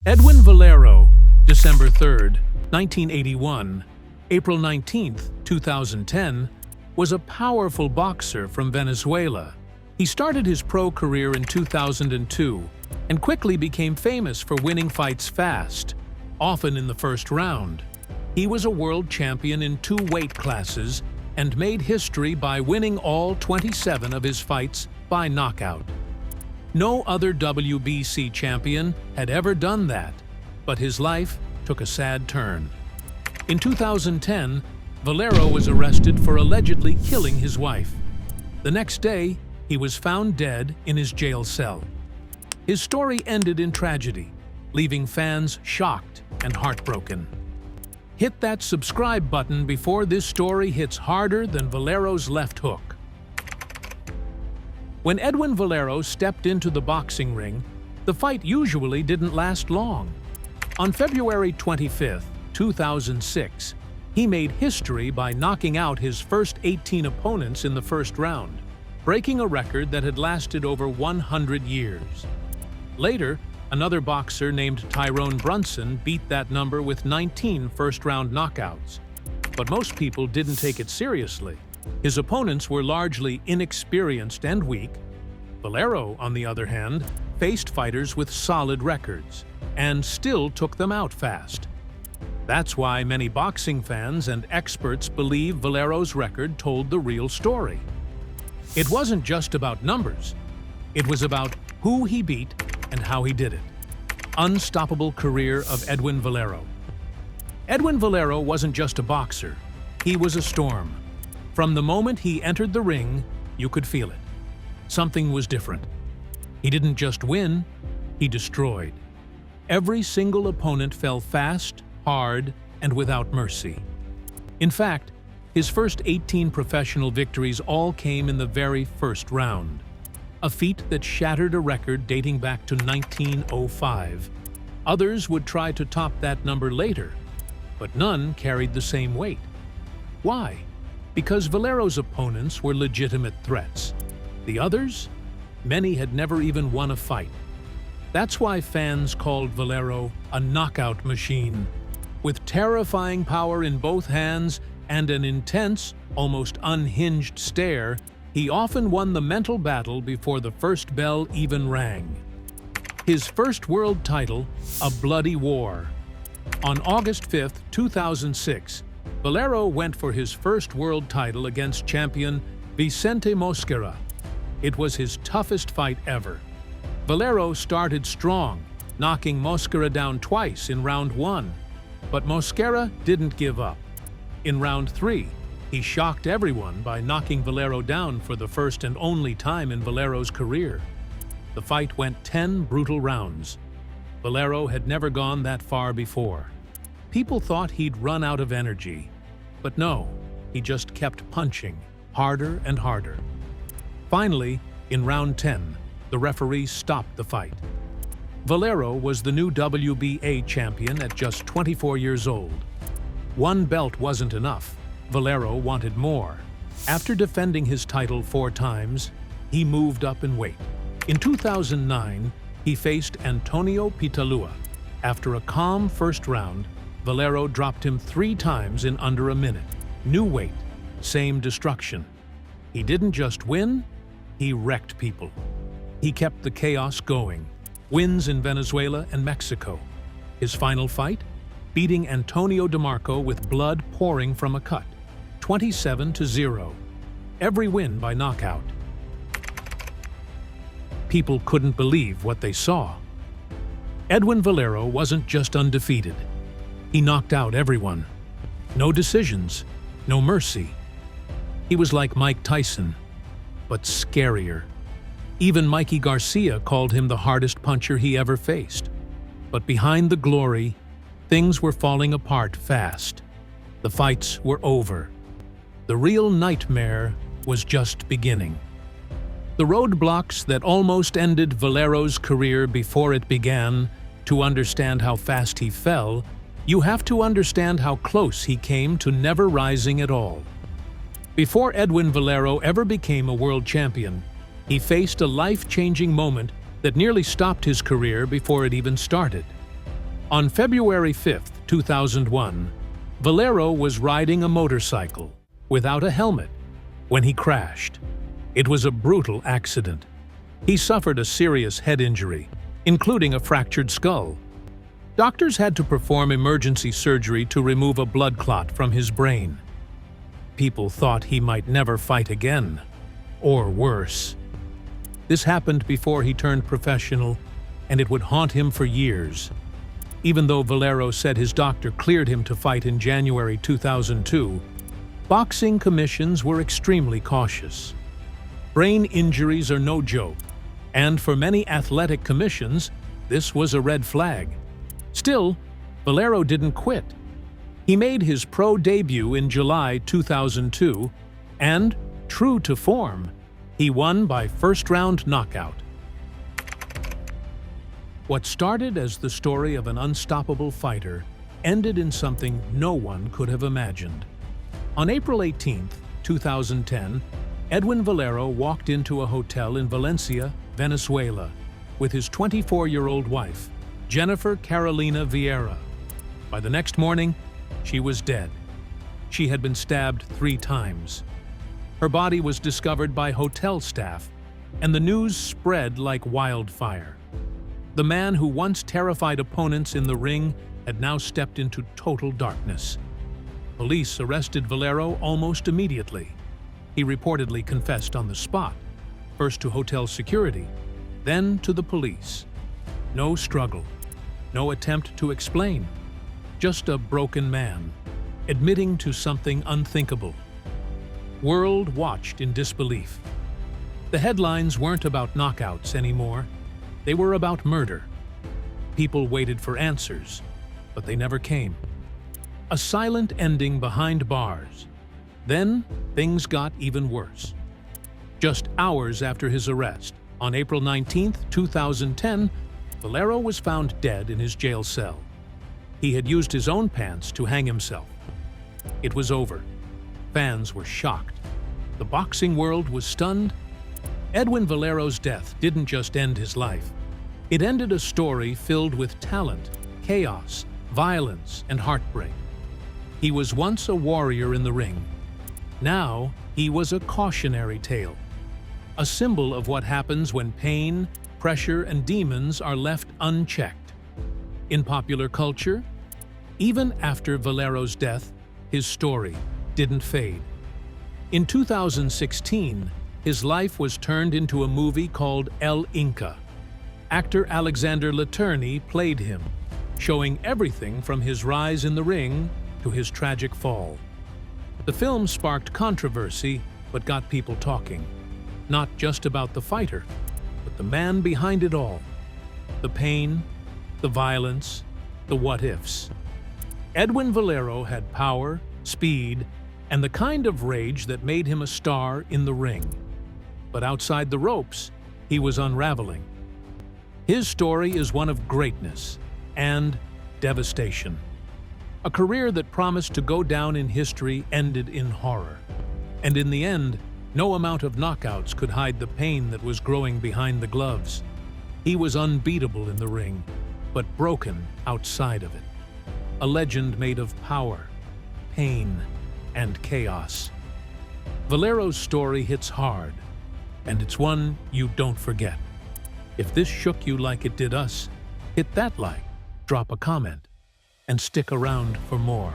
Edwin Valero, December 3, 1981, April 19, 2010, was a powerful boxer from Venezuela. He started his pro career in 2002 and quickly became famous for winning fights fast, often in the first round. He was a world champion in 2 weight classes and made history by winning all 27 of his fights by knockout. No other WBC champion had ever done that, but his life took a sad turn. In 2010, Valero was arrested for allegedly killing his wife. The next day, he was found dead in his jail cell. His story ended in tragedy, leaving fans shocked and heartbroken. Hit that subscribe button before this story hits harder than Valero's left hook. When Edwin Valero stepped into the boxing ring, the fight usually didn't last long. On February 25, 2006, he made history by knocking out his first 18 opponents in the first round, breaking a record that had lasted over 100 years. Later, another boxer named Tyrone Brunson beat that number with 19 first-round knockouts. But most people didn't take it seriously. His opponents were largely inexperienced and weak. Valero, on the other hand, faced fighters with solid records and still took them out fast. That's why many boxing fans and experts believe Valero's record told the real story. It wasn't just about numbers. It was about who he beat and how he did it. Unstoppable career of Edwin Valero. Edwin Valero wasn't just a boxer. He was a storm. From the moment he entered the ring, you could feel it. Something was different. He didn't just win, he destroyed. Every single opponent fell fast, hard, and without mercy. In fact, his first 18 professional victories all came in the very first round, a feat that shattered a record dating back to 1905. Others would try to top that number later, but none carried the same weight. Why? Because Valero's opponents were legitimate threats. The others? Many had never even won a fight. That's why fans called Valero a knockout machine. With terrifying power in both hands and an intense, almost unhinged stare, he often won the mental battle before the first bell even rang. His first world title, a bloody war. On August 5, 2006, Valero went for his first world title against champion Vicente Mosquera. It was his toughest fight ever. Valero started strong, knocking Mosquera down twice in round 1. But Mosquera didn't give up. In round 3, he shocked everyone by knocking Valero down for the first and only time in Valero's career. The fight went 10 brutal rounds. Valero had never gone that far before. People thought he'd run out of energy. But no, he just kept punching, harder and harder. Finally, in round 10, the referee stopped the fight. Valero was the new WBA champion at just 24 years old. One belt wasn't enough. Valero wanted more. After defending his title 4 times, he moved up in weight. In 2009, he faced Antonio Pitalua. After a calm first round, Valero dropped him 3 times in under a minute. New weight, same destruction. He didn't just win, he wrecked people. He kept the chaos going. Wins in Venezuela and Mexico. His final fight? Beating Antonio DeMarco with blood pouring from a cut. 27-0. Every win by knockout. People couldn't believe what they saw. Edwin Valero wasn't just undefeated. He knocked out everyone. No decisions, no mercy. He was like Mike Tyson, but scarier. Even Mikey Garcia called him the hardest puncher he ever faced. But behind the glory, things were falling apart fast. The fights were over. The real nightmare was just beginning. The roadblocks that almost ended Valero's career before it began. To understand how fast he fell, you have to understand how close he came to never rising at all. Before Edwin Valero ever became a world champion, he faced a life-changing moment that nearly stopped his career before it even started. On February 5, 2001, Valero was riding a motorcycle without a helmet when he crashed. It was a brutal accident. He suffered a serious head injury, including a fractured skull. Doctors had to perform emergency surgery to remove a blood clot from his brain. People thought he might never fight again, or worse. This happened before he turned professional, and it would haunt him for years. Even though Valero said his doctor cleared him to fight in January 2002, boxing commissions were extremely cautious. Brain injuries are no joke, and for many athletic commissions, this was a red flag. Still, Valero didn't quit. He made his pro debut in July 2002, and, true to form, he won by first-round knockout. What started as the story of an unstoppable fighter ended in something no one could have imagined. On April 18, 2010, Edwin Valero walked into a hotel in Valencia, Venezuela, with his 24-year-old wife, Jennifer Carolina Viera. By the next morning, she was dead. She had been stabbed 3 times. Her body was discovered by hotel staff, and the news spread like wildfire. The man who once terrified opponents in the ring had now stepped into total darkness. Police arrested Valero almost immediately. He reportedly confessed on the spot, first to hotel security, then to the police. No struggle, no attempt to explain. Just a broken man, admitting to something unthinkable. World watched in disbelief. The headlines weren't about knockouts anymore. They were about murder. People waited for answers, but they never came. A silent ending behind bars. Then, things got even worse. Just hours after his arrest, on April 19, 2010, Valero was found dead in his jail cell. He had used his own pants to hang himself. It was over. Fans were shocked. The boxing world was stunned. Edwin Valero's death didn't just end his life. It ended a story filled with talent, chaos, violence, and heartbreak. He was once a warrior in the ring. Now, he was a cautionary tale, a symbol of what happens when pain, pressure, and demons are left unchecked. In popular culture, even after Valero's death, his story didn't fade. In 2016, his life was turned into a movie called El Inca. Actor Alexander Laterney played him, showing everything from his rise in the ring to his tragic fall. The film sparked controversy, but got people talking, not just about the fighter, but the man behind it all. The pain, the violence, the what-ifs. Edwin Valero had power, speed, and the kind of rage that made him a star in the ring. But outside the ropes, he was unraveling. His story is one of greatness and devastation. A career that promised to go down in history ended in horror. And in the end, no amount of knockouts could hide the pain that was growing behind the gloves. He was unbeatable in the ring, but broken outside of it. A legend made of power, pain, and chaos. Valero's story hits hard, and it's one you don't forget. If this shook you like it did us, hit that like, drop a comment, and stick around for more.